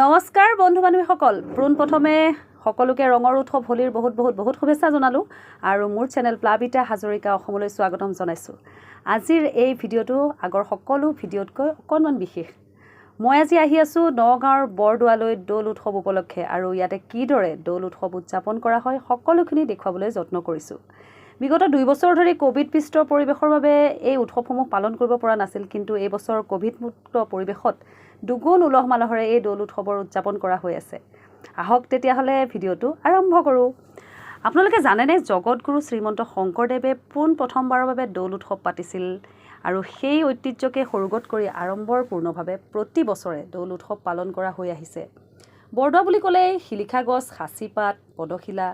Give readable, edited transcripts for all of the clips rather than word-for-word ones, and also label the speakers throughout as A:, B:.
A: নমস্কাৰ বন্ধু বান্ধৱীসকল প্ৰথমে সকলোকে ৰঙৰ উৎসৱ হোলীৰ বহুত শুভেচ্ছা জনালো আৰু মোৰ চেনেল প্লাবিতা হাজৰিকা অসমলৈ স্বাগতম জনাইছো। আজিৰ এই ভিডিঅটো আগৰ সকলো ভিডিঅতকৈ অকণমান বিশেষ। মই আজি আহি আছো নগাঁৱৰ বৰদোৱালৈ দৌল উৎসৱ উপলক্ষে আৰু ইয়াতে কিদৰে দৌল উৎসৱ উদযাপন কৰা হয় সকলোখিনি দেখুৱাবলৈ যত্ন কৰিছো। বিগত 2 বছৰ ধৰি কোভিড পিষ্ট পৰিৱেশৰ বাবে এই উৎসৱসমূহ পালন কৰিব পৰা নাছিল, কিন্তু এই বছৰ কোভিড মুক্ত পৰিৱেশত দুগুণ উলহ মালহেৰে এই দৌল উৎসৱৰ উদযাপন কৰা হৈ আছে। আহক তেতিয়াহ'লে ভিডিঅ'টো আৰম্ভ কৰোঁ। আপোনালোকে জানেনে জগতগুৰু শ্ৰীমন্ত শংকৰদেৱে প্ৰথমবাৰৰ বাবে দৌল উৎসৱ পাতিছিল আৰু সেই ঐতিহ্যকে সৰুগত কৰি আড়ম্বৰপূৰ্ণভাৱে প্ৰতি বছৰে দৌল উৎসৱ পালন কৰা হৈ আহিছে। বৰদোৱা বুলি ক'লে শিলিখা গছ, সাঁচিপাত, পদশিলা,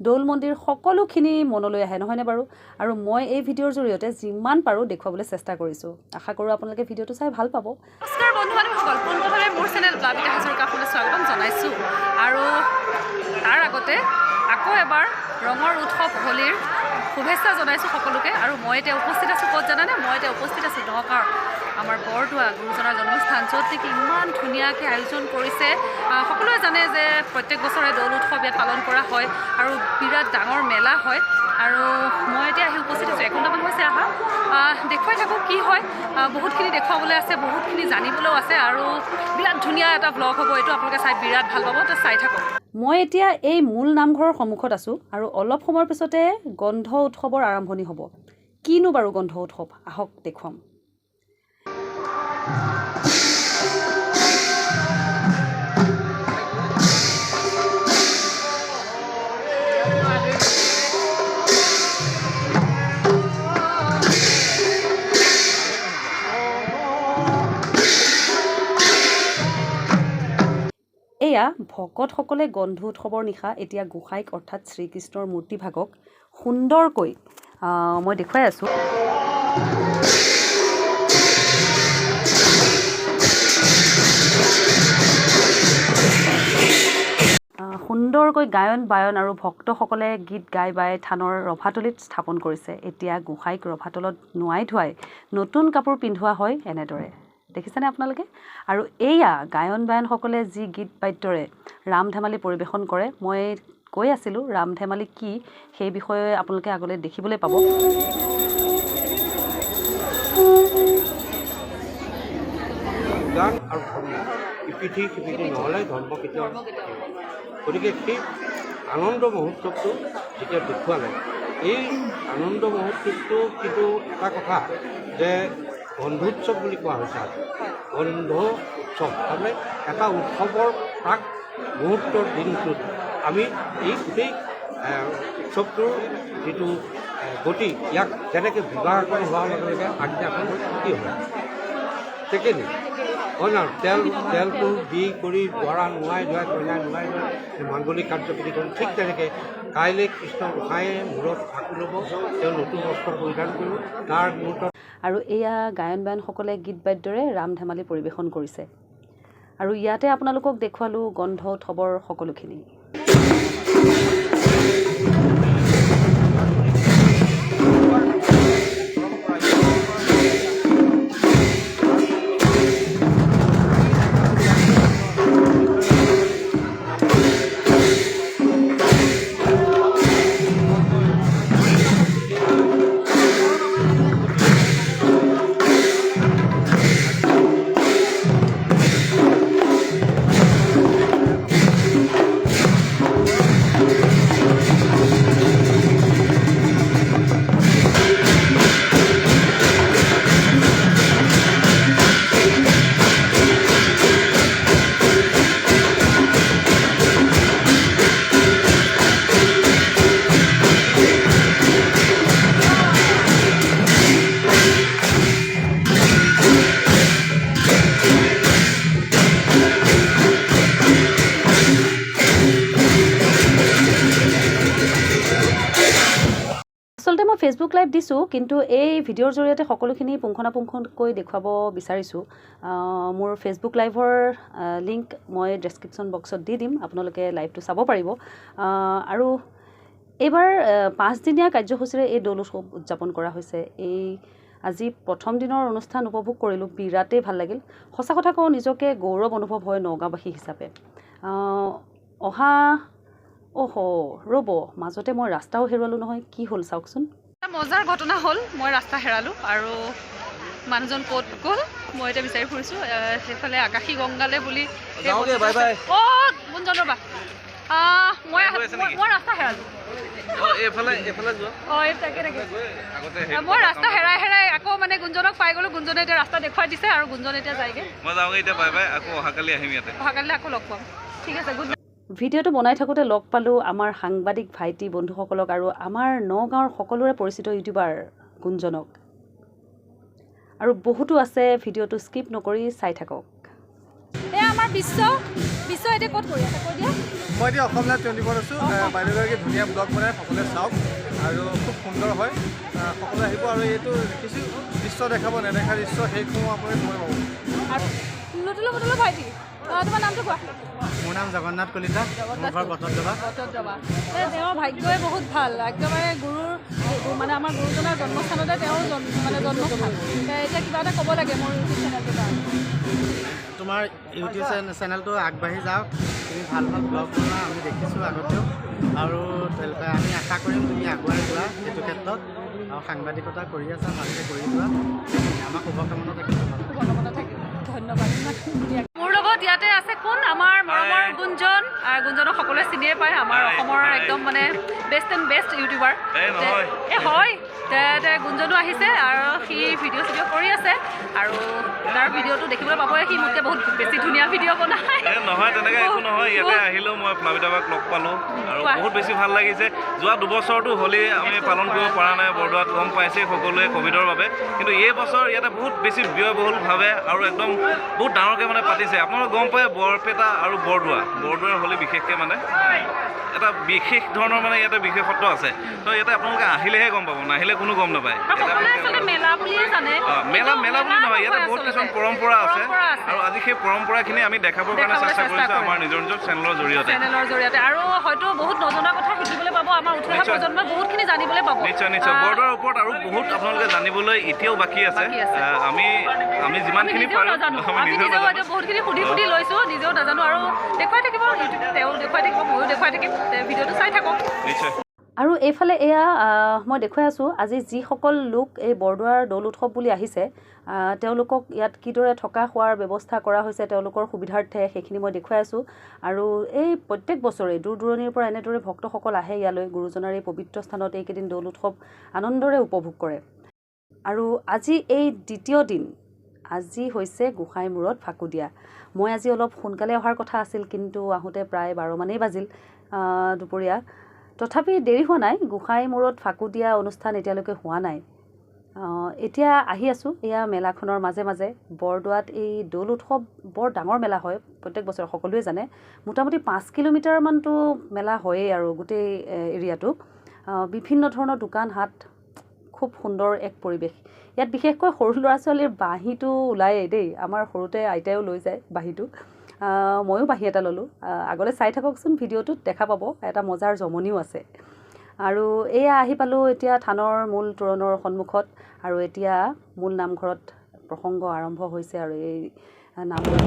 A: দৌল মন্দিৰ সকলোখিনি মনলৈ আহে, নহয়নে বাৰু? আৰু মই এই ভিডিঅ'ৰ জৰিয়তে যিমান পাৰোঁ দেখুৱাবলৈ চেষ্টা কৰিছোঁ। আশা কৰোঁ আপোনালোকে ভিডিঅ'টো চাই ভাল পাব। নমস্কাৰ বন্ধু বান্ধৱীসকল, পোনপ্ৰথমে মোৰ চেনেল প্লাবিতা হাজৰিকা অসমলৈ স্বাগতম জনাইছোঁ আৰু তাৰ আগতে আকৌ এবাৰ ৰঙৰ উৎসৱ হোলীৰ শুভেচ্ছা জনাইছোঁ সকলোকে। আৰু মই এতিয়া উপস্থিত আছোঁ ক'ত জানানে? মই এতিয়া উপস্থিত আছোঁ নগাঁৱৰ আমাৰ বৰদোৱা গুৰুজনাৰ জন্মস্থান, য'ত নেকি ইমান ধুনীয়াকৈ আয়োজন কৰিছে। সকলোৱে জানে যে প্ৰত্যেক বছৰে দৌল উৎসৱ ইয়াত পালন কৰা হয় আৰু বিৰাট ডাঙৰ মেলা হয়। আৰু মই এতিয়া আহি উপস্থিত আছোঁ, এঘণ্টামান হৈছে আহা। দেখুৱাই থাকোঁ কি হয়। বহুতখিনি দেখুৱাবলৈ আছে, বহুতখিনি জানিবলৈও আছে আৰু বিৰাট ধুনীয়া এটা ব্লগ হ'ব এইটো। আপোনালোকে চাই বিৰাট ভাল পাব, তো চাই থাকক। মই এতিয়া এই মূল নামঘৰৰ সন্মুখত আছোঁ আৰু অলপ সময়ৰ পিছতে গন্ধ উৎসৱৰ আৰম্ভণি হ'ব। কিনো বাৰু গন্ধ উৎসৱ, আহক দেখুৱাম। এয়া ভকতসকলে গন্ধ উৎসৱৰ নিশা এতিয়া গোসাঁইক অৰ্থাৎ শ্ৰীকৃষ্ণৰ মূৰ্তিভাগক সুন্দৰকৈ মই দেখুৱাই আছোঁ। সুন্দৰকৈ গায়ন বায়ন আৰু ভক্তসকলে গীত গাই বাই থানৰ ৰভাতলিত স্থাপন কৰিছে। এতিয়া গোসাঁইক ৰভাতলত নোৱাই ধুৱাই নতুন কাপোৰ পিন্ধোৱা হয় এনেদৰে, দেখিছেনে আপোনালোকে? আৰু এয়া গায়ন বায়নসকলে যি গীত বাদ্যৰে ৰাম ধেমালি পৰিৱেশন কৰে। মই কৈ আছিলোঁ ৰাম ধেমালি কি সেই বিষয়ে আপোনালোকে আগলৈ দেখিবলৈ পাব।
B: গান আৰু ইপিঠি সিপিঠি নহ'লে ধৰ্ম কেতিয়াও, গতিকে সেই আনন্দ মহোৎসৱটো যেতিয়া দেখুৱালে, এই আনন্দ মহোৎসৱটো কিন্তু এটা কথা যে বন্ধুৎসৱ বুলি কোৱা হৈছে। বন্ধ উৎসৱ তাৰমানে এটা উৎসৱৰ প্ৰাক মুহূৰ্তৰ দিনটোত আমি এই গোটেই উৎসৱটোৰ যিটো গতি, ইয়াক যেনেকৈ বিবাহখন হোৱাৰ লগে লগে আগদিনাখন কি হয় টেকেলি হয় না, তেলটো দি কৰি দৰা নোৱাই ধুৱাই, কইনা নোৱাই ধুৱাই মাংগলিক কাৰ্যকৰী কৰি, ঠিক তেনেকৈ কাইলৈ কৃষ্ণ গোসাঁয়ে মূৰত ফাকু ল'ব, তেওঁ নতুন বস্ত্ৰ পৰিধান কৰিব, তাৰ মুহূৰ্তত।
A: আৰু এয়া গায়ন বায়নসকলে গীত বাদ্যৰে ৰাম ধেমালি পৰিৱেশন কৰিছে। আৰু ইয়াতে আপোনালোকক দেখুৱালোঁ গন্ধ উৎসৱৰ সকলোখিনি। আচলতে মই ফেচবুক লাইভ দিছোঁ, কিন্তু এই ভিডিঅ'ৰ জৰিয়তে সকলোখিনি পুংখানুপুংখকৈ দেখুৱাব বিচাৰিছোঁ। মোৰ ফেচবুক লাইভৰ লিংক মই ডেছক্ৰিপশ্যন বক্সত দি দিম, আপোনালোকে লাইভটো চাব পাৰিব। আৰু এইবাৰ 5 দিনীয়া কাৰ্যসূচীৰে এই দৌল উৎসৱ উদযাপন কৰা হৈছে। এই আজি প্ৰথম দিনৰ অনুষ্ঠান উপভোগ কৰিলোঁ, বিৰাটেই ভাল লাগিল। সঁচা কথা কওঁ, নিজকে গৌৰৱ অনুভৱ হয় নগাঁওবাসী হিচাপে। অহা ৰ'ব, মাজতে মই ৰাস্তাও হেৰুৱালোঁ নহয়, কি হ'ল চাওকচোন। এটা মজাৰ ঘটনা হ'ল, মই ৰাস্তা হেৰালোঁ আৰু মানুহজন ক'ত গ'ল মই এতিয়া বিচাৰি ফুৰিছোঁ। সেইফালে আকাশী গংগালে বুলি গুঞ্জন ৰ'বা, মই ৰাস্তা হেৰালোঁ। মই ৰাস্তা হেৰাই আকৌ মানে গুঞ্জনক পাই গ'লোঁ। গুঞ্জনে এতিয়া ৰাস্তা দেখুৱাই দিছে আৰু গুঞ্জন এতিয়া যায়গৈ।
C: মই যাওঁগৈ এতিয়া, বাই বাই, আকৌ অহাকালি আহিম ইয়াতে।
A: অহাকালি আকৌ লগ পাম, ঠিক আছে, গুড নাইট। ভিডিঅ'টো বনাই থাকোঁতে লগ পালোঁ আমাৰ সাংবাদিক ভাইটি বন্ধুসকলক আৰু আমাৰ নগাঁৱৰ সকলোৰে পৰিচিত ইউটিউবাৰ গুঞ্জনক। আৰু বহুতো আছে, ভিডিঅ'টো স্কিপ নকৰি চাই থাকক। এয়া আমাৰ বিশ্ব এতিয়া ক'ত কৰি আছে কৈ দিয়া।
D: মই এতিয়া অসম লাইভ 24 আছোঁ। বাইদেউগৰাকী ধুনীয়া ব্লগ বনাই সকলোৱে চাওক আৰু খুব সুন্দৰ হয়। সকলোৱে আহিব আৰু এইটো কিছু দৃশ্য দেখাব, নেদেখা দৃশ্য, সেইসমূহ আপুনি মই পাব।
A: আৰু লুতুলো ভাইটি, তোমাৰ নামটো কোৱা।
D: মোৰ নাম জগন্নাথ কলিতা, মোৰ ঘৰ বটদ্ৰৱা।
A: তেওঁৰ ভাগ্যই বহুত ভাল, একেবাৰে গুৰুৰ মানে আমাৰ গুৰুজনাৰ জন্মস্থানতে তেওঁৰ মানে জন্মস্থান। এতিয়া কিবা এটা ক'ব লাগে মোৰ ইউটিউব চেনেলটোৰ কাৰণে।
D: তোমাৰ ইউটিউব চেনেলটো আগবাঢ়ি যাওক, তুমি ভাল ভাল ব্লগ বনোৱা আমি দেখিছোঁ আগতেও, আৰু আমি আশা কৰিম তুমি আগুৱাই যোৱা এইটো ক্ষেত্ৰত, আৰু সাংবাদিকতা কৰি আছা, ভালকৈ কৰি যোৱা। আমাক শুভকামনা থাকিব। ধন্যবাদ। মোৰ লগত ইয়াতে আছে কোন, আমাৰ মৰমৰ গুঞ্জন। গুঞ্জনক সকলোৱে চিনিয়ে পায়, আমাৰ অসমৰ একদম মানে বেষ্ট ইউটিউবাৰ। হয়, গুঞ্জনো আহিছে আৰু সি ভিডিঅ' কৰি আছে আৰু তাৰ ভিডিঅ'টো দেখিবলৈ পাবই। সি মোতকৈ বহুত বেছি ধুনীয়া ভিডিঅ' বনায়।
C: নহয় তেনেকৈ একো নহয়, ইয়াতে আহিলোঁ, মই প্লাবিতাবাক লগ পালোঁ আৰু বহুত বেছি ভাল লাগিছে। যোৱা 2 বছৰটো হোলী আমি পালন কৰিব পৰা নাই বৰদোৱাত, গম পাইছে সকলোৱে ক'ভিডৰ বাবে, কিন্তু এই বছৰ ইয়াতে বহুত বেছি ব্যয়বহুলভাৱে আৰু একদম বহুত ডাঙৰকৈ মানে পাতিছে। আপোনালোকে গম পায় বৰপেটা আৰু বৰদোৱাৰ হোলী বিশেষকৈ মানে এটা বিশেষ ধৰণৰ মানে ইয়াতে বিশেষত্ব আছে। তো ইয়াতে আপোনালোকে আহিলেহে গম পাব, নাহিলে কোনো গম নাপায়।
A: মেলা বুলিয়ে জানে,
C: মেলা বুলি নহয়, ইয়াতে বহুত কিছুমান পৰম্পৰা আছে আৰু আজি সেই পৰম্পৰাখিনি আমি দেখাবৰ কাৰণে চেষ্টা কৰিছোঁ আমাৰ নিজৰ চেনেলৰ জৰিয়তে।
A: আৰু হয়তো বহুত নজনা কথা শিকিবলৈ পাব, আমাৰ উঠি অহা প্ৰজন্মই বহুতখিনি জানিবলৈ পাব।
C: নিশ্চয় বৰদোৱাৰ ওপৰত আৰু বহুত আপোনালোকে জানিবলৈ এতিয়াও বাকী আছে। আমি যিমানখিনি পাৰোঁ
A: বহুতখিনি সুধি লৈছোঁ, নিজেও নাজানো আৰু দেখুৱাই থাকিব, তেওঁ দেখুৱাই থাকিব, ময়ো দেখুৱাই থাকিম, ভিডিঅ'টো চাই থাকক
C: নিশ্চয়।
A: আৰু এইফালে এয়া মই দেখুৱাই আছোঁ, আজি যিসকল লোক এই বৰদোৱাৰ দৌল উৎসৱ বুলি আহিছে, তেওঁলোকক ইয়াত কিদৰে থকা খোৱাৰ ব্যৱস্থা কৰা হৈছে তেওঁলোকৰ সুবিধাৰ্থে, সেইখিনি মই দেখুৱাই আছোঁ। আৰু এই প্ৰত্যেক বছৰে দূৰ দূৰণিৰ পৰা এনেদৰে ভক্তসকল আহে ইয়ালৈ, গুৰুজনাৰ এই পবিত্ৰ স্থানত এইকেইদিন দৌল উৎসৱ আনন্দৰে উপভোগ কৰে। আৰু আজি এই দ্বিতীয় দিন, আজি হৈছে গোসাঁইমূৰত ফাকু দিয়া। মই আজি অলপ সোনকালে অহাৰ কথা আছিল, কিন্তু আহোঁতে প্ৰায় 12 মানেই বাজিল দুপৰীয়া। তথাপি দেৰি হোৱা নাই, গোসাঁইমূৰত ফাকু দিয়া অনুষ্ঠান এতিয়ালৈকে হোৱা নাই। এতিয়া আহি আছোঁ এয়া মেলাখনৰ মাজে মাজে। বৰদোৱাত এই দৌল উৎসৱ বৰ ডাঙৰ মেলা হয়, প্ৰত্যেক বছৰে সকলোৱে জানে। মোটামুটি 5 কিলোমিটাৰমানটো মেলা হয়েই আৰু গোটেই এৰিয়াটো। বিভিন্ন ধৰণৰ দোকান হাট, খুব সুন্দৰ এক পৰিৱেশ। ইয়াত বিশেষকৈ সৰু ল'ৰা ছোৱালীৰ বাঁহীটো ওলায়েই দেই, আমাৰ সৰুতে আইতাইও লৈ যায় বাঁহীটো। ময়ো বাঁহী এটা ল'লোঁ। আগলৈ চাই থাককচোন, ভিডিঅ'টোত দেখা পাব, এটা মজাৰ জমনিও আছে। আৰু এয়া আহি পালোঁ এতিয়া থানৰ মূল তোৰণৰ সন্মুখত, আৰু এতিয়া মূল নামঘৰত প্ৰসংগ আৰম্ভ হৈছে আৰু এই নামঘৰত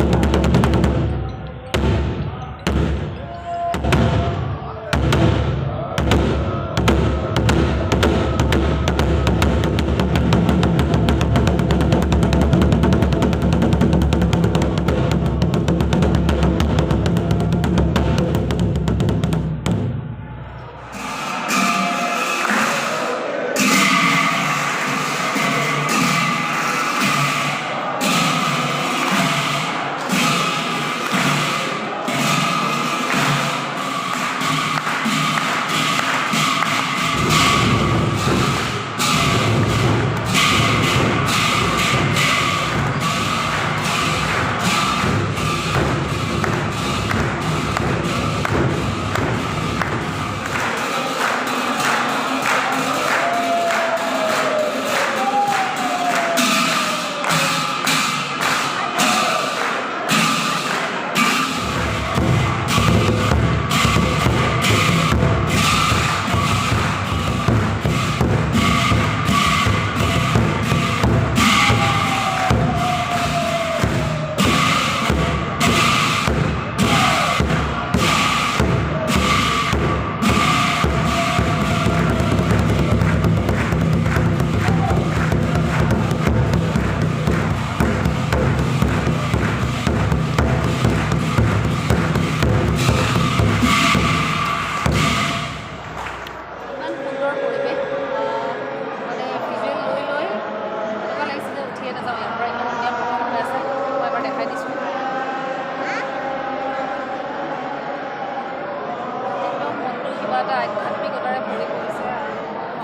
A: এটা আধ্যাত্মিকতাৰে ভৰি পৰিছে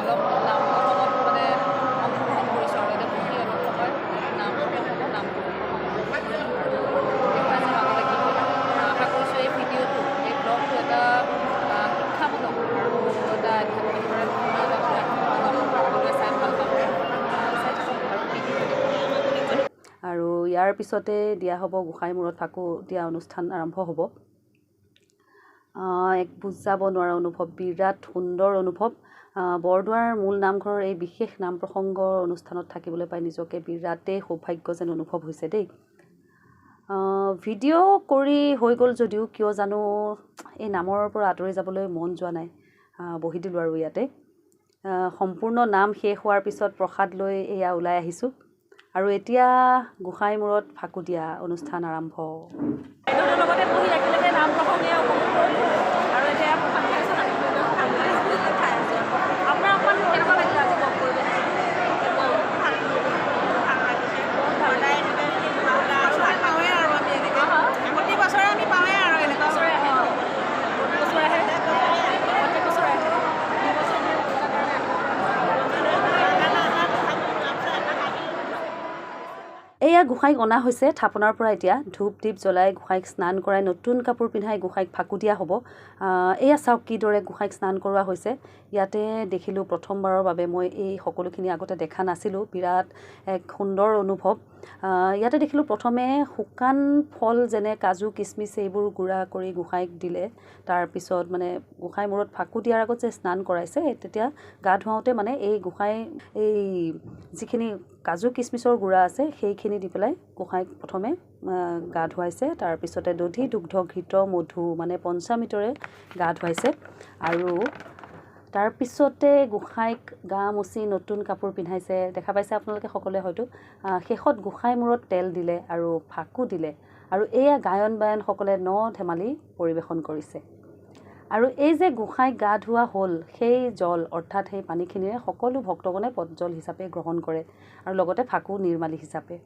A: অলপ নাম প্ৰসংগত মানে অংশগ্ৰহণ কৰিছোঁ আৰু এতিয়া বহি অলপ সময় নাম প্ৰসংগ নাম আগলৈ কি হয় আশা কৰিছোঁ এই ভিডিঅ'টো এই ব্লগটো এটা শিক্ষামূলক আৰু এটা আধ্যাত্মিকতাৰে সকলোৱে চাই ভাল পাব আৰু ইয়াৰ পিছতে দিয়া হ'ব গোঁসাইমূৰত ফাকু দিয়া অনুষ্ঠান আৰম্ভ হ'ব। এক বুজাব নোৱাৰা অনুভৱ, বিৰাট সুন্দৰ অনুভৱ। বৰদোৱাৰ মূল নামঘৰৰ এই বিশেষ নাম প্ৰসংগৰ অনুষ্ঠানত থাকিবলৈ পাই নিজকে বিৰাটেই সৌভাগ্য যেন অনুভৱ হৈছে দেই। ভিডিঅ' কৰি হৈ গ'ল যদিও কিয় জানো এই নামৰ পৰা আঁতৰি যাবলৈ মন যোৱা নাই, বহি দিলোঁ আৰু ইয়াতে। সম্পূৰ্ণ নাম শেষ হোৱাৰ পিছত প্ৰসাদ লৈ এয়া ওলাই আহিছোঁ আৰু এতিয়া গোঁসাইমূৰত ফাকু দিয়া অনুষ্ঠান আৰম্ভ। লগতে বহি একেলগে নাম প্ৰসংগে উপভোগ কৰিলোঁ আৰু এতিয়া আপোনাৰ অকণমান কেনেকুৱা লাগিলে আজি লগ কৰিব? প্ৰতি বছৰে আমি পাওঁৱে আৰু এনেকুৱা বছৰে আহে বছৰে আহে প্ৰত্যেক বছৰে আহে। এয়া গোঁসাইক অনা হৈছে থাপনাৰ পৰা। এতিয়া ধূপ দীপ জ্বলাই গোঁসাইক স্নান কৰাই নতুন কাপোৰ পিন্ধাই গোঁসাইক ফাকু দিয়া হ'ব। এয়া চাওক কিদৰে গোঁসাইক স্নান কৰোৱা হৈছে। ইয়াতে দেখিলোঁ প্ৰথমবাৰৰ বাবে, মই এই সকলোখিনি আগতে দেখা নাছিলোঁ, বিৰাট এক সুন্দৰ অনুভৱ। ইয়াতে দেখিলোঁ প্ৰথমে শুকান ফল যেনে কাজু কিচমিচ এইবোৰ গুড়া কৰি গোঁসাইক দিলে। তাৰপিছত মানে গোঁসাই মূৰত ফাকু দিয়াৰ আগত যে স্নান কৰাইছে, তেতিয়া গা ধুৱাওঁতে মানে এই গোঁসাই এই যিখিনি কাজু কিচমিচৰ গুড়া আছে সেইখিনি দি পেলাই গোঁসাইক প্ৰথমে গা ধুৱাইছে। তাৰপিছতে দধি দুগ্ধ ঘৃত মধু মানে পঞ্চামৃতৰে গা ধুৱাইছে আৰু তাৰপিছতে গোঁসাইক গা মুচি নতুন কাপোৰ পিন্ধাইছে। দেখা পাইছে আপোনালোকে সকলোৱে হয়তো। শেষত গোঁসাই মূৰত তেল দিলে আৰু ফাকু দিলে আৰু এয়া গায়ন বায়নসকলে ধেমালি পৰিৱেশন কৰিছে। আৰু এই যে গোঁসাইক গা ধোৱা হ'ল, সেই জল অৰ্থাৎ সেই পানীখিনিৰে সকলো ভক্তগণে পদজল হিচাপে গ্ৰহণ কৰে আৰু লগতে ফাকু নিৰ্মালী হিচাপে।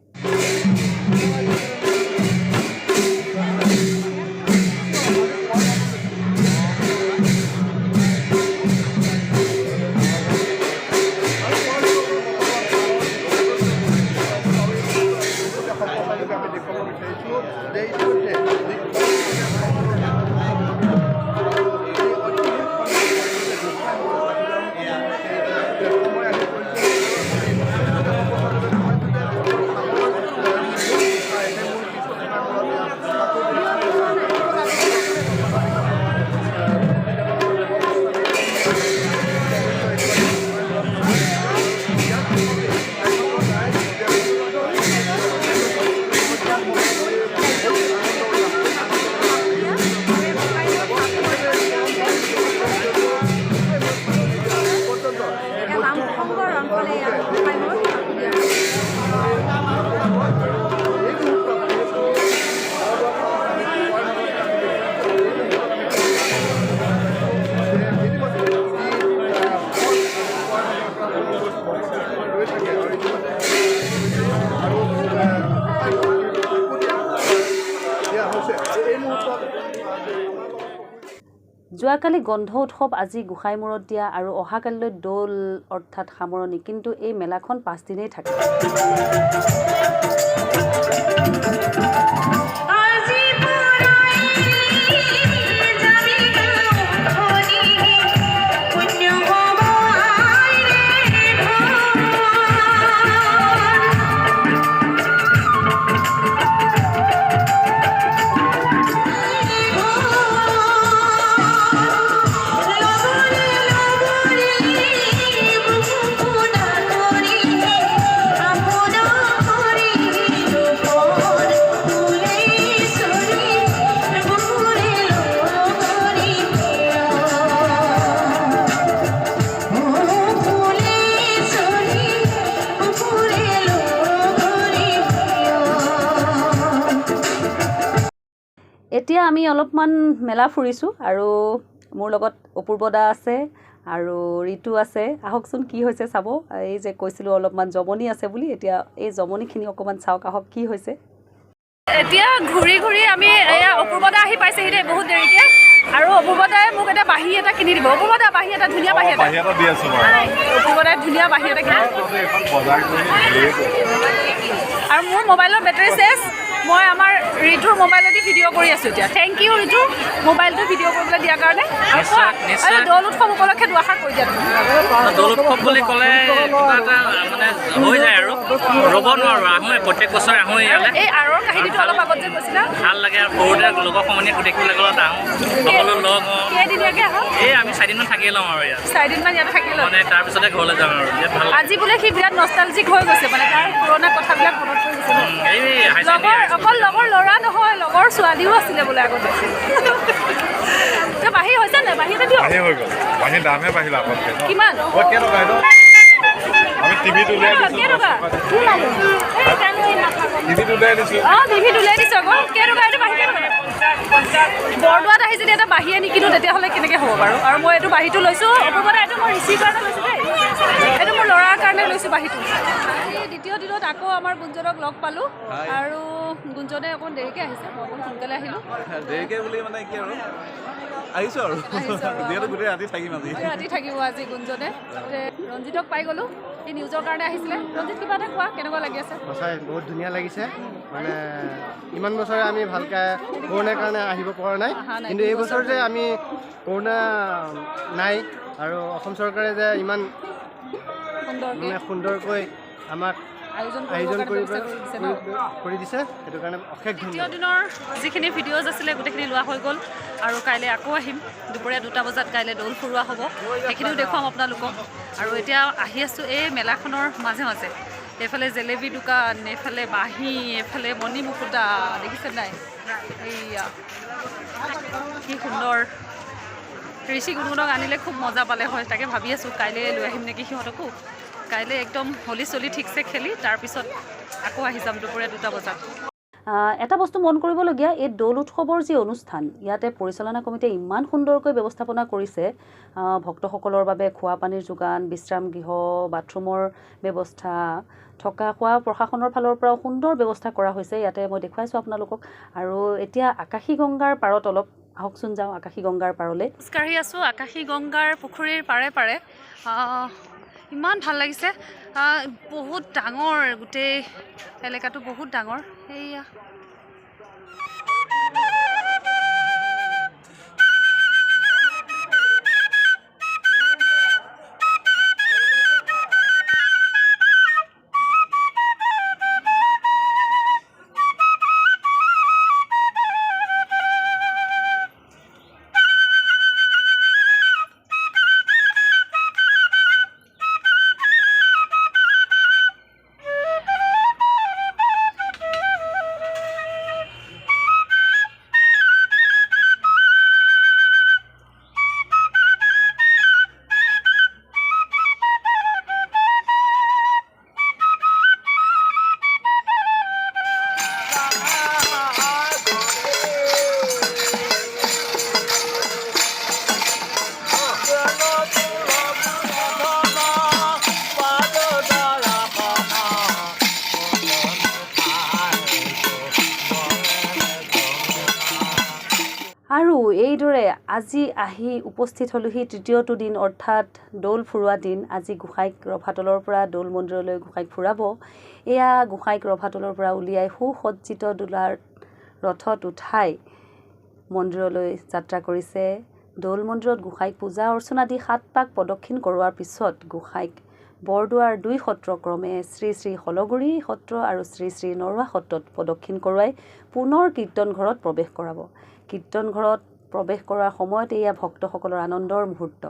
A: যোৱাকালি গন্ধ উৎসৱ, আজি গোঁসাইমূৰত দিয়া আৰু অহাকালিলৈ দৌল অৰ্থাৎ সামৰণি। কিন্তু এই মেলাখন 5 দিনেই থাকে। এতিয়া আমি অলপমান মেলা ফুৰিছোঁ আৰু মোৰ লগত অপূৰ্বদা আছে আৰু ঋতু আছে। আহকচোন কি হৈছে চাব। এই যে কৈছিলোঁ অলপমান জমনি আছে বুলি, এতিয়া এই জমনিখিনি অকণমান চাওক, আহক কি হৈছে। এতিয়া ঘূৰি ঘূৰি আমি এয়া অপূৰ্বদা আহি পাইছেহি দেই বহুত দেৰিকৈ। আৰু অপূৰ্বদাই মোক এটা বাঁহী এটা কিনি দিব অপূৰ্ব দা বাঁহী এটা ধুনীয়া বাঁহী এটা
E: দি আছো
A: অপূৰ্ব দাই ধুনীয়া বাঁহী এটা কিনি আৰু মোৰ মোবাইলৰ বেটাৰী চেছ মই আমাৰ ঋতুৰ মোবাইলেদি ভিডিঅ' কৰি আছোঁ এতিয়া থেংক ইউ ঋতু মোবাইলটো ভিডিঅ' কৰিবলৈ দিয়াৰ কাৰণে আৰু দৌল উৎসৱ উপলক্ষে দুআষাৰ কৈ দিয়া
F: দৌল উৎসৱ বুলি ক'লে কিবা এটা মানে হৈ যায় আৰু ৰ'ব নোৱাৰোঁ আহোঁ প্ৰত্যেক বছৰে আহোঁ ইয়ালৈ
A: এই আৰৰ কাহিনীটো অলপ আগত যে কৈছিলা
F: ভাল লাগে আৰু সৰুতে লগৰ সমনীয়া গোটেইখিনি লগত আহোঁ সকলো লগ হওঁ
A: কেইদিনীয়াকৈ আহা
F: এই আমি 4 দিনমান থাকি লওঁ আৰু ইয়াত
A: 4 দিনমান ইয়াতে থাকি লওঁ
F: মানে তাৰপিছতে ঘৰলৈ যাওঁ আৰু ইয়াত ভাল
A: আজি বোলে সি বিৰাট নষ্টালজিক হৈ গৈছে মানে তাৰ পুৰণা কথাবিলাক মনত পৰি গৈছে
F: এই হাই
A: লগৰ অকল লগৰ ল'ৰা নহয় লগৰ ছোৱালীও আছিলে বোলে আগতে বাঢ়ি হৈছে নে বাঢ়ি এটা দিয়ক
E: বাঢ়ি হৈ গ'ল বাঢ়ি দামহে বাঢ়িল আগতকৈ
A: কিমান
E: কেইটকা এইটো আমি টিভিত উলিয়াই দিছোঁ টিভিত উলিয়াই দিছোঁ
A: টিভিত উলিয়াই দিছোঁ আকৌ কেইটকা এইটো বাঢ়ি কেইটকা বৰদোৱাত আহি যদি এটা বাঢ়ি আনি কিনো তেতিয়াহ'লে কেনেকৈ হ'ব বাৰু আৰু মই এইটো বাঢ়িটো লৈছোঁ অপূৰ্বতে এইটো মই ৰিচিভ কাৰণে লৈছোঁ দেই এইটো মোৰ ল'ৰাৰ কাৰণে লৈছোঁ বাঢ়িটো দ্বিতীয় দিনত আকৌ আমাৰ গুঞ্জনক লগ পালোঁ আৰু গুঞ্জনে অকণ দেৰিকৈ আহিছে মই অকণ সোনকালে আহিলোঁ
G: দেৰিকৈ বুলি মানে কি আৰু আহিছোঁ আৰু যিহেতু গোটেই ৰাতি থাকিম আজি
A: ৰাতি থাকিব আজি গুঞ্জনে ৰঞ্জিতক পাই গ'লোঁ সি নিউজৰ কাৰণে আহিছিলে ৰঞ্জিত কিবা এটা কোৱা কেনেকুৱা লাগি আছে
D: সঁচাই বহুত ধুনীয়া লাগিছে মানে ইমান বছৰে আমি ভালকৈ কৰোণাৰ কাৰণে আহিব পৰা নাই কিন্তু এই বছৰ যে আমি কৰোণা নাই আৰু অসম চৰকাৰে যে ইমান মানে সুন্দৰকৈ আমাক আয়োজন কৰি দিছে সেইটো কাৰণে অশেষ
A: দ্বিতীয় দিনৰ যিখিনি ভিডিঅ'জ আছিলে গোটেইখিনি লোৱা হৈ গ'ল আৰু কাইলৈ আকৌ আহিম দুপৰীয়া 2টা বজাত কাইলৈ দৌল ফুৰোৱা হ'ব সেইখিনিও দেখুৱাম আপোনালোকক আৰু এতিয়া আহি আছোঁ এই মেলাখনৰ মাজে মাজে এইফালে জেলেবী দোকান এইফালে বাঁহী এইফালে মণি মুকুতা দেখিছে নাই এইয়া কি সুন্দৰ ঋষি গুণগুণক আনিলে খুব মজা পালে হয় তাকে ভাবি আছোঁ কাইলৈ লৈ আহিম নেকি সিহঁতকো কাইলৈ একদম হলি চলি ঠিকছে খেলি তাৰপিছত আকৌ আহি যাম দুপৰীয়া 2টা বজাত এটা বস্তু মন কৰিবলগীয়া এই দৌল উৎসৱৰ যি অনুষ্ঠান ইয়াতে পৰিচালনা কমিটিয়ে ইমান সুন্দৰকৈ ব্যৱস্থাপনা কৰিছে ভক্তসকলৰ বাবে খোৱা পানীৰ যোগান বিশ্ৰাম গৃহ বাথৰুমৰ ব্যৱস্থা থকা খোৱা প্ৰশাসনৰ ফালৰ পৰাও সুন্দৰ ব্যৱস্থা কৰা হৈছে ইয়াতে মই দেখুৱাইছোঁ আপোনালোকক আৰু এতিয়া আকাশী গংগাৰ পাৰত অলপ আহকচোন যাওঁ আকাশী গংগাৰ পাৰলৈ খোজকাঢ়ি আছোঁ আকাশী গংগাৰ পুখুৰীৰ পাৰে পাৰে ইমান ভাল লাগিছে বহুত ডাঙৰ গোটেই এলেকাটো বহুত ডাঙৰ এইয়া আৰু এইদৰে আজি আহি উপস্থিত হ'লোহি তৃতীয়টো দিন অৰ্থাৎ দৌল ফুৰোৱা দিন আজি গোসাঁইক ৰভাতলৰ পৰা দৌল মন্দিৰলৈ গোসাঁইক ফুৰাব এয়া গোসাঁইক ৰভাতলৰ পৰা উলিয়াই সুসজ্জিত দোলাৰ ৰথত উঠাই মন্দিৰলৈ যাত্ৰা কৰিছে দৌল মন্দিৰত গোসাঁইক পূজা অৰ্চনা দি 7 পাক প্ৰদক্ষিণ কৰোৱাৰ পিছত গোসাঁইক বৰদোৱাৰ 2 সত্ৰ ক্ৰমে শ্ৰী শ্ৰী হলগুৰি সত্ৰ আৰু শ্ৰী শ্ৰী নৰুৱা সত্ৰত প্ৰদক্ষিণ কৰোৱাই পুনৰ কীৰ্তন ঘৰত প্ৰৱেশ কৰাব কীৰ্তন ঘৰত প্ৰৱেশ কৰাৰ সময়ত এয়া ভক্তসকলৰ আনন্দৰ মুহূৰ্ত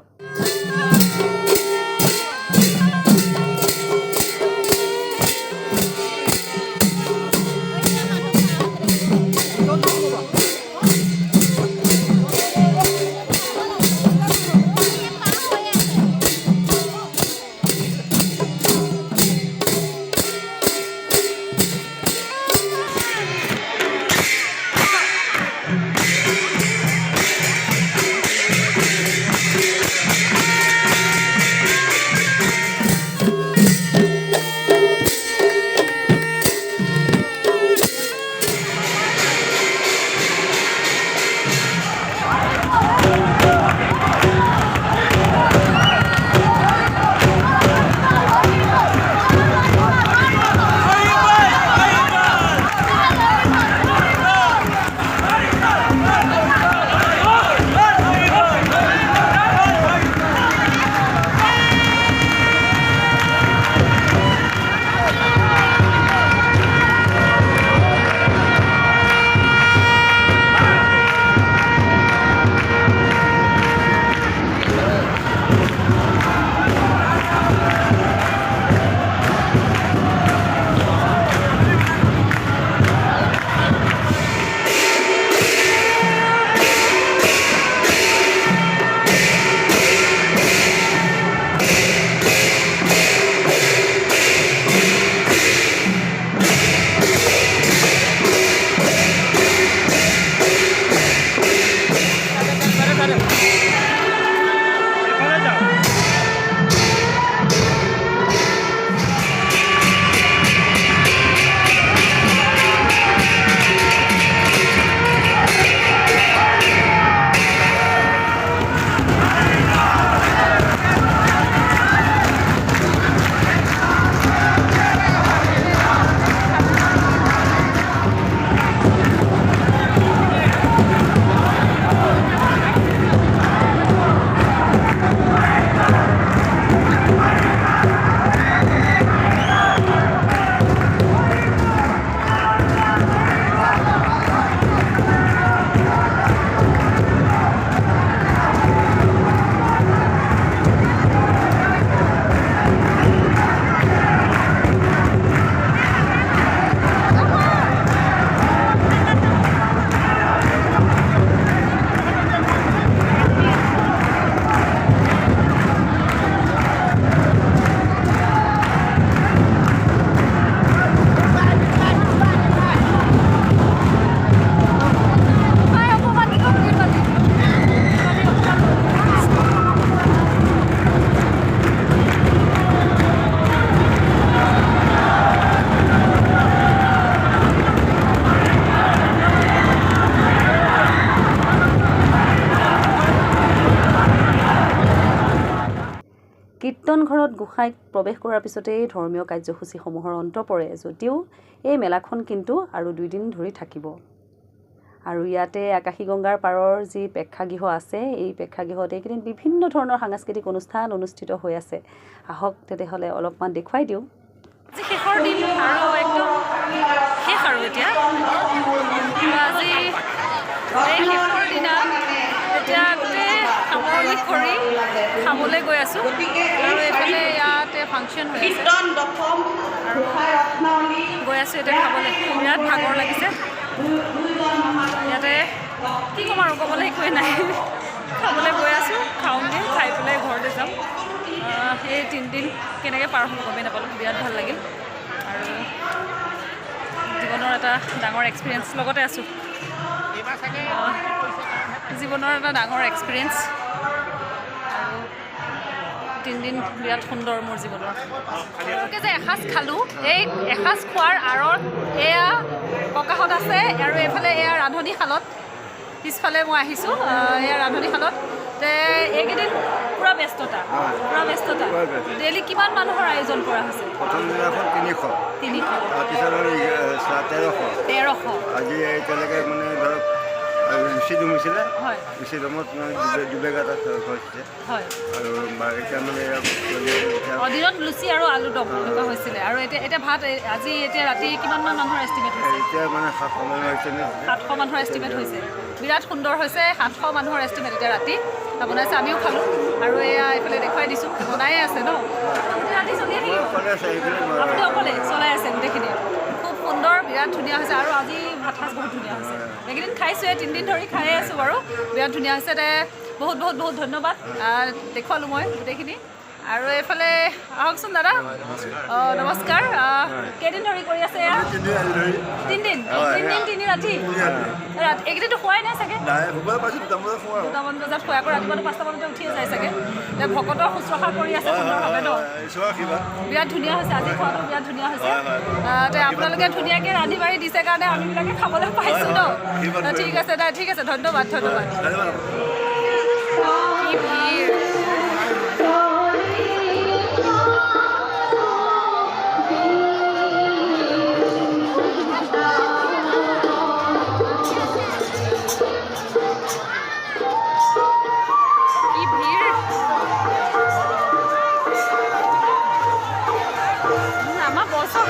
A: কীৰ্তন ঘৰত গোসাঁইক প্ৰৱেশ কৰাৰ পিছতেই ধৰ্মীয় কাৰ্যসূচীসমূহৰ অন্ত পৰে যদিও এই মেলাখন কিন্তু আৰু 2 দিন ধৰি থাকিব আৰু ইয়াতে আকাশী গংগাৰ পাৰৰ যি প্ৰেক্ষাগৃহ আছে এই প্ৰেক্ষাগৃহত এইকেইদিন বিভিন্ন ধৰণৰ সাংস্কৃতিক অনুষ্ঠান অনুষ্ঠিত হৈ আছে আহক তেতিয়াহ'লে অলপমান দেখুৱাই দিওঁ
H: আজি শেষৰ দিন আৰু একদম শেষ আৰু এতিয়া আজি এই শেষৰ দিনা এতিয়া গোটেই সামৰণি কৰি খাবলৈ গৈ আছোঁ আৰু এইফালে ইয়াতে ফাংচন হৈ আছে আৰু গৈ আছোঁ এতিয়া খাবলৈ বিৰাট ভাগৰ লাগিছে ইয়াতে কি ক'ম আৰু ক'বলৈ একোৱেই নাই খাবলৈ গৈ আছোঁ খাওঁগৈ খাই পেলাই ঘৰতে যাম সেই 3 দিন কেনেকৈ পাৰ হ'ব গমেই নাপালোঁ বিৰাট ভাল লাগিল আৰু জীৱনৰ এটা ডাঙৰ এক্সপিৰিয়েঞ্চ লগতে আছোঁ জীৱনৰ এটা ডাঙৰ এক্সপিৰিয়েঞ্চ আৰু 3 দিন বিৰাট সুন্দৰ মোৰ জীৱনৰ তেওঁলোকে যে এসাঁজ খালোঁ এই এসাঁজ খোৱাৰ আঁৰত এয়া ককাহঁত আছে আৰু এইফালে এয়া ৰান্ধনীশালত পিছফালে মই আহিছোঁ এয়া ৰান্ধনীশালত এইকেইদিন পুৰা ব্যস্ততা ডেইলি কিমান মানুহৰ আয়োজন কৰা হৈছে
E: প্ৰথম দিনাখন 300 তাৰপিছত 1300 আজি এতিয়ালৈকে মানে ধৰক ৰুচিডুম হৈছিলে ৰুচিডুমত দুবেগ এটা হৈছে আৰু এতিয়া মানে
H: দিনত লুচি আৰু আলু দম এনেকুৱা হৈছিলে আৰু এতিয়া ভাত আজি এতিয়া ৰাতি কিমানমান মানুহৰ এষ্টিমেট হৈছে
E: এতিয়া মানে
H: 700 মানুহৰ এষ্টিমেট হৈছে বিৰাট সুন্দৰ হৈছে 700 মানুহৰ এষ্টিমেট এতিয়া ৰাতি বনাইছে আমিও খালোঁ আৰু এয়া এইফালে দেখুৱাই দিছোঁ বনায়ে আছে ন ৰাতি চলি থাকিব আপুনি অকলে চলাই আছে গোটেইখিনি খুব সুন্দৰ বিৰাট ধুনীয়া হৈছে আৰু আজি ভাত সাজ বহুত ধুনীয়া হৈছে এইকেইদিন খাইছোঁৱে 3 দিন ধৰি খায়ে আছোঁ বাৰু বিৰাট ধুনীয়া হৈছে বহুত ধন্যবাদ দেখুৱালোঁ মই গোটেইখিনি আৰু এইফালে আহকচোন দাদা নমস্কাৰ কেইদিন ধৰি কৰি আছে এয়া 3 দিন 3 ৰাতি এইকেইদিনটো খোৱাই নাই চাগে 2টামান বজাত খোৱা আকৌ ৰাতিপুৱা 5টা মানতে উঠিয়ে যায় চাগে ভকতৰ শুশ্ৰূষা কৰি আছে সুন্দৰভাৱে ন বিৰাট ধুনীয়া হৈছে আজি খোৱাটো বিৰাট ধুনীয়া হৈছে আপোনালোকে ধুনীয়াকৈ ৰান্ধি বাঢ়ি দিছে কাৰণে আমিবিলাকে খাবলৈ পাইছোঁ ন ঠিক আছে ধন্যবাদ কি ভিৰ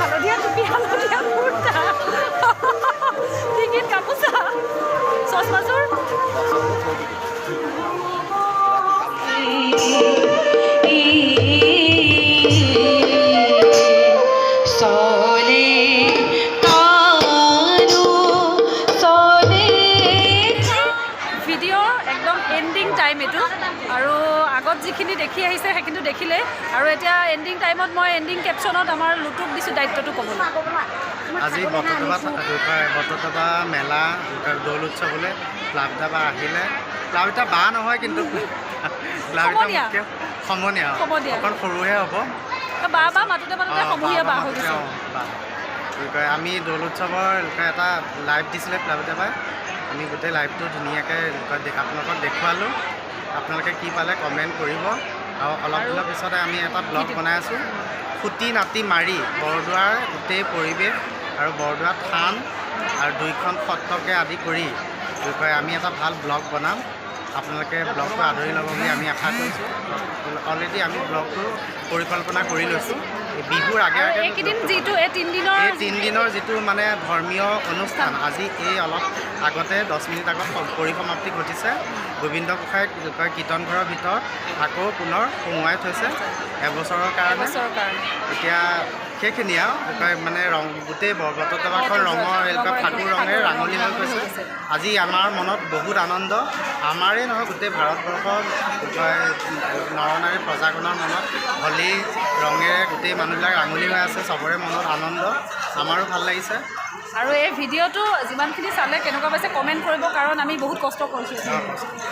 H: হালধীয়া টুপি হালধীয়া কুৰ্তা ডিঙিত গামোচা চচমাযোৰ ভিডিঅ'ৰ একদম এণ্ডিং টাইম এইটো আৰু আগত যিখিনি দেখি আহিছে সেইখিনি দেখিলে আৰু এতিয়া এণ্ডিং টাইমত মই এণ্ডিং কেপশ্যনত আমাৰ লুটুক দিছোঁ দায়িত্বটো ক'বলৈ
D: আজি বটতবা মেলা দৌল উৎসৱলৈ প্লাবিতা আহিলে প্লাবিতা বা নহয় কিন্তু প্লাবিতা সমনীয়া অকণ সৰুহে হ'ব
H: বা মাতোতে সমূহীয়া বা হৈ গৈছে
D: আমি দৌল উৎসৱৰ এটা লাইভ দিছিলে প্লাবিতা বাই আমি গোটেই লাইভটো ধুনীয়াকৈ আপোনালোকক দেখুৱালোঁ আপোনালোকে কি পালে কমেণ্ট কৰিব আৰু অলপ দিনৰ পিছতে আমি এটা ব্লগ বনাই আছোঁ খুটি নাতি মাৰি বৰদোৱাৰ গোটেই পৰিৱেশ আৰু বৰদোৱাৰ থান আৰু 2খন সত্ৰকে আদি কৰি আমি এটা ভাল ব্লগ বনাম আপোনালোকে ব্লগটো আদৰি ল'ব বুলি আমি আশা কৰিছোঁ অলৰেডি আমি ব্লগটো পৰিকল্পনা কৰি লৈছোঁ বিহুৰ আগে
H: এইকেইদিন যিটো এই 3
D: দিনৰ যিটো মানে ধৰ্মীয় অনুষ্ঠান আজি এই অলপ আগতে 10 মিনিট আগত পৰিসমাপ্তি ঘটিছে গোবিন্দ গোসাঁই কীৰ্তন ঘৰৰ ভিতৰত আকৌ পুনৰ সোমোৱাই থৈছে এবছৰৰ কাৰণে এতিয়া সেইখিনি আৰু মানে গোটেই বটতবাখন ৰঙৰ ফাগুৰ ৰঙেৰে ৰাঙলী হৈ গৈছে আজি আমাৰ মনত বহুত আনন্দ আমাৰেই নহয় গোটেই ভাৰতবৰ্ষৰ নৰনাৰী প্ৰজাগণৰ মনত হোলী ৰঙেৰে গোটেই মানুহবিলাক ৰাঙলী হৈ আছে চবৰে মনত আনন্দ আমাৰো ভাল লাগিছে
H: আৰু এই ভিডিঅ'টো যিমানখিনি চালে কেনেকুৱা পাইছে কমেণ্ট কৰিব কাৰণ আমি বহুত কষ্ট কৰিছোঁ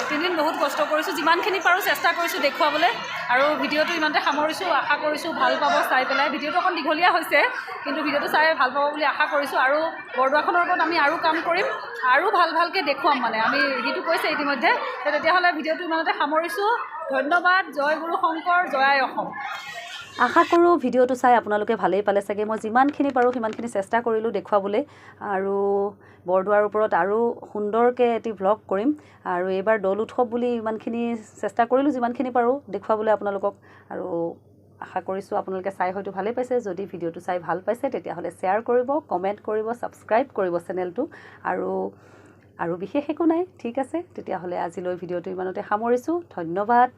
H: 3 দিন বহুত কষ্ট কৰিছোঁ যিমানখিনি পাৰোঁ চেষ্টা কৰিছোঁ দেখুৱাবলৈ আৰু ভিডিঅ'টো ইমানতে সামৰিছোঁ আশা কৰিছোঁ ভাল পাব চাই পেলাই ভিডিঅ'টো অকণ দীঘলীয়া হৈছে কিন্তু ভিডিঅ'টো চাই ভাল পাব বুলি আশা কৰিছোঁ আৰু বৰদোৱাখনৰ ওপৰত আমি আৰু কাম কৰিম আৰু ভালকৈ দেখুৱাম মানে আমি সেইটো কৈছে ইতিমধ্যে তেতিয়াহ'লে ভিডিঅ'টো ইমানতে সামৰিছোঁ ধন্যবাদ জয় গুৰু শংকৰ জয় অসম
A: আশা কৰোঁ ভিডিঅ'টো চাই আপোনালোকে ভালেই পালে চাগে মই যিমানখিনি পাৰোঁ সিমানখিনি চেষ্টা কৰিলোঁ দেখুৱাবলৈ আৰু বৰদোৱাৰ ওপৰত আৰু সুন্দৰকৈ এটি ভ্লগ কৰিম আৰু এইবাৰ দৌল উৎসৱ বুলি ইমানখিনি চেষ্টা কৰিলোঁ যিমানখিনি পাৰোঁ দেখুৱাবলৈ আপোনালোকক আৰু আশা কৰিছোঁ আপোনালোকে চাই হয়তো ভালেই পাইছে যদি ভিডিঅ'টো চাই ভাল পাইছে তেতিয়াহ'লে শ্বেয়াৰ কৰিব কমেণ্ট কৰিব ছাবস্ক্ৰাইব কৰিব চেনেলটো আৰু বিশেষ একো নাই ঠিক আছে তেতিয়াহ'লে আজিলৈ ভিডিঅ'টো ইমানতে সামৰিছোঁ ধন্যবাদ